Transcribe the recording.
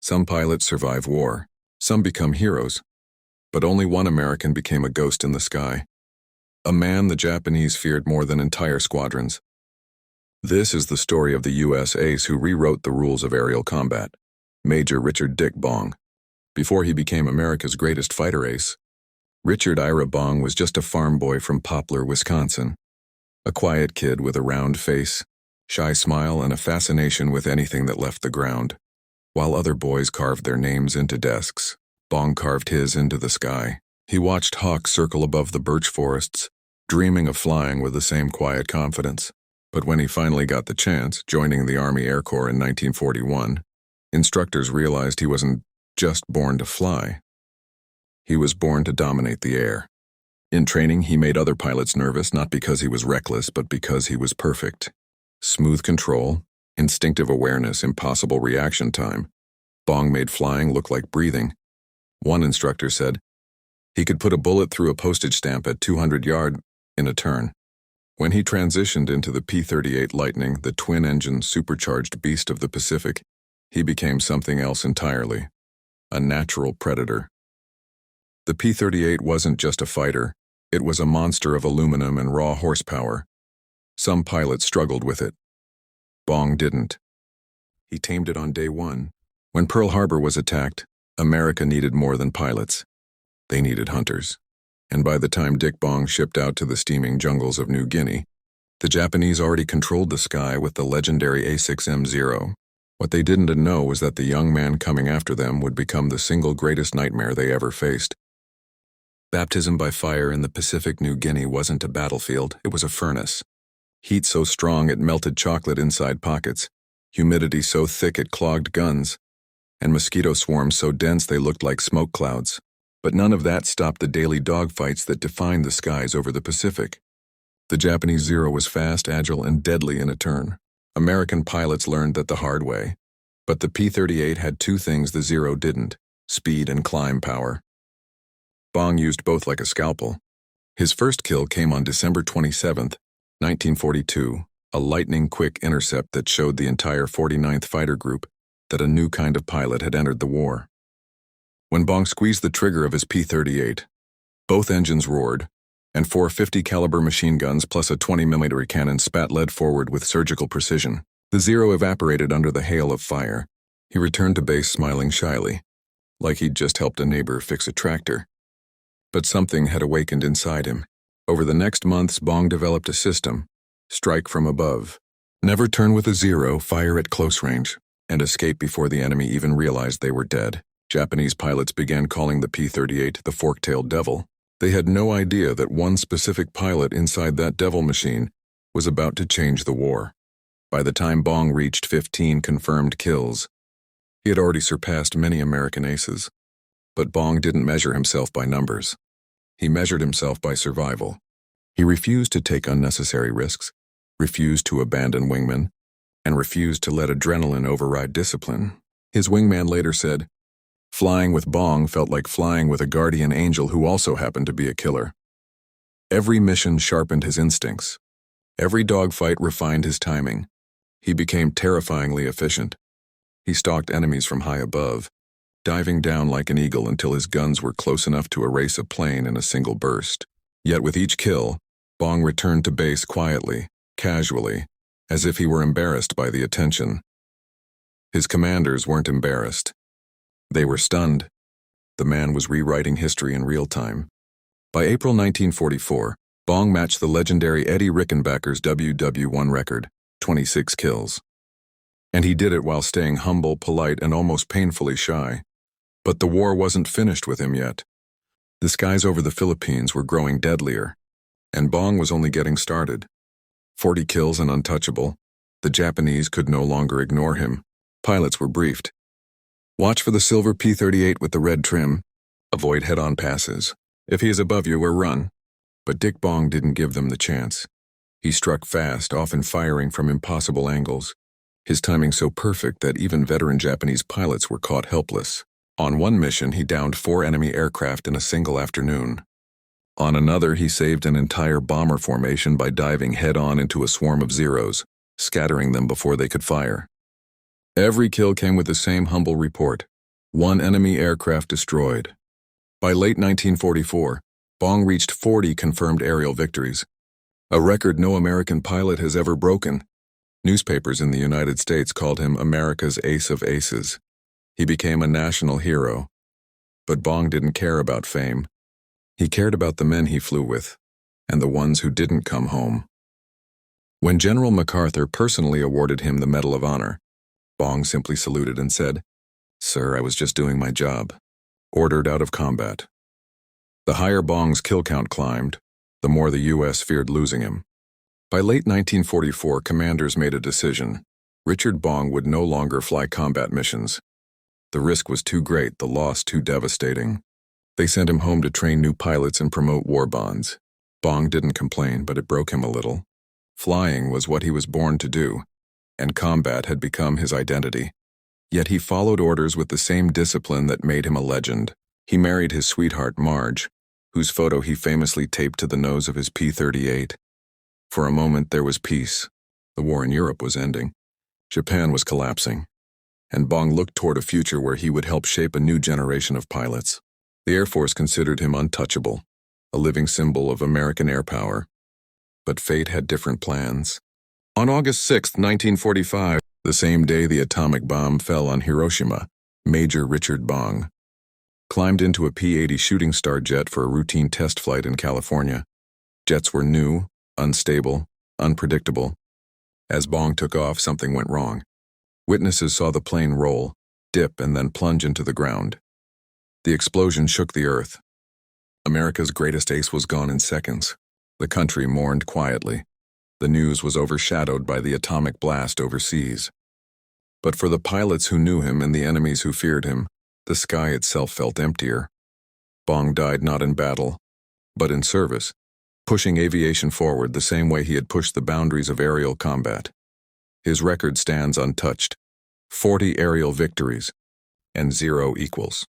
Some pilots survive war, some become heroes, but only one American became a ghost in the sky. A man the Japanese feared more than entire squadrons. This is the story of the U.S. ace who rewrote the rules of aerial combat, Major Richard Dick Bong. Before he became America's greatest fighter ace, Richard Ira Bong was just a farm boy from Poplar, Wisconsin. A quiet kid with a round face, shy smile, and a fascination with anything that left the ground. While other boys carved their names into desks, Bong carved his into the sky. He watched hawks circle above the birch forests, dreaming of flying with the same quiet confidence. But when he finally got the chance, joining the Army Air Corps in 1941, instructors realized he wasn't just born to fly. He was born to dominate the air. In training, he made other pilots nervous, not because he was reckless, but because he was perfect. Smooth control, instinctive awareness, impossible reaction time. Bong made flying look like breathing. One instructor said he could put a bullet through a postage stamp at 200 yards in a turn. When he transitioned into the P-38 Lightning, the twin-engine supercharged beast of the Pacific, he became something else entirely, a natural predator. The P-38 wasn't just a fighter, it was a monster of aluminum and raw horsepower. Some pilots struggled with it. Bong didn't. He tamed it on day one. When Pearl Harbor was attacked, America needed more than pilots. They needed hunters. And by the time Dick Bong shipped out to the steaming jungles of New Guinea, the Japanese already controlled the sky with the legendary A6M0. What they didn't know was that the young man coming after them would become the single greatest nightmare they ever faced. Baptism by fire in the Pacific New Guinea wasn't a battlefield, it was a furnace. Heat so strong it melted chocolate inside pockets, humidity so thick it clogged guns, and mosquito swarms so dense they looked like smoke clouds. But none of that stopped the daily dogfights that defined the skies over the Pacific. The Japanese Zero was fast, agile, and deadly in a turn. American pilots learned that the hard way. But the P-38 had two things the Zero didn't: speed and climb power. Bong used both like a scalpel. His first kill came on December 27, 1942, a lightning-quick intercept that showed the entire 49th Fighter Group that a new kind of pilot had entered the war. When Bong squeezed the trigger of his P-38, both engines roared, and 4 50 caliber machine guns plus a 20mm cannon spat lead forward with surgical precision. The Zero evaporated under the hail of fire. He returned to base smiling shyly, like he'd just helped a neighbor fix a tractor. But something had awakened inside him. Over the next months, Bong developed a system: strike from above. Never turn with a Zero, fire at close range, and escape before the enemy even realized they were dead. Japanese pilots began calling the P-38 the fork-tailed devil. They had no idea that one specific pilot inside that devil machine was about to change the war. By the time Bong reached 15 confirmed kills, he had already surpassed many American aces. But Bong didn't measure himself by numbers. He measured himself by survival. He refused to take unnecessary risks, refused to abandon wingmen, and refused to let adrenaline override discipline. His wingman later said, "Flying with Bong felt like flying with a guardian angel who also happened to be a killer." Every mission sharpened his instincts. Every dogfight refined his timing. He became terrifyingly efficient. He stalked enemies from high above, diving down like an eagle until his guns were close enough to erase a plane in a single burst. Yet with each kill, Bong returned to base quietly, casually, as if he were embarrassed by the attention. His commanders weren't embarrassed. They were stunned. The man was rewriting history in real time. By April 1944, Bong matched the legendary Eddie Rickenbacker's WW1 record, 26 kills. And he did it while staying humble, polite, and almost painfully shy. But the war wasn't finished with him yet. The skies over the Philippines were growing deadlier, and Bong was only getting started. 40 kills and untouchable, the Japanese could no longer ignore him. Pilots were briefed. Watch for the silver P-38 with the red trim. Avoid head-on passes. If he is above you, or run. But Dick Bong didn't give them the chance. He struck fast, often firing from impossible angles. His timing so perfect that even veteran Japanese pilots were caught helpless. On one mission, he downed 4 enemy aircraft in a single afternoon. On another, he saved an entire bomber formation by diving head-on into a swarm of Zeros, scattering them before they could fire. Every kill came with the same humble report: One enemy aircraft destroyed. By late 1944, Bong reached 40 confirmed aerial victories, a record no American pilot has ever broken. Newspapers in the United States called him America's Ace of Aces. He became a national hero. But Bong didn't care about fame. He cared about the men he flew with, and the ones who didn't come home. When General MacArthur personally awarded him the Medal of Honor, Bong simply saluted and said, "Sir, I was just doing my job." Ordered out of combat. The higher Bong's kill count climbed, the more the U.S. feared losing him. By late 1944, commanders made a decision. Richard Bong would no longer fly combat missions. The risk was too great, the loss too devastating. They sent him home to train new pilots and promote war bonds. Bong didn't complain, but it broke him a little. Flying was what he was born to do, and combat had become his identity. Yet he followed orders with the same discipline that made him a legend. He married his sweetheart, Marge, whose photo he famously taped to the nose of his P-38. For a moment there was peace. The war in Europe was ending. Japan was collapsing. And Bong looked toward a future where he would help shape a new generation of pilots. The Air Force considered him untouchable, a living symbol of American air power. But fate had different plans. On August 6, 1945, the same day the atomic bomb fell on Hiroshima, Major Richard Bong climbed into a P-80 Shooting Star jet for a routine test flight in California. Jets were new, unstable, unpredictable. As Bong took off, something went wrong. Witnesses saw the plane roll, dip, and then plunge into the ground. The explosion shook the earth. America's greatest ace was gone in seconds. The country mourned quietly. The news was overshadowed by the atomic blast overseas. But for the pilots who knew him and the enemies who feared him, the sky itself felt emptier. Bong died not in battle, but in service, pushing aviation forward the same way he had pushed the boundaries of aerial combat. His record stands untouched: 40 aerial victories and 0 equals.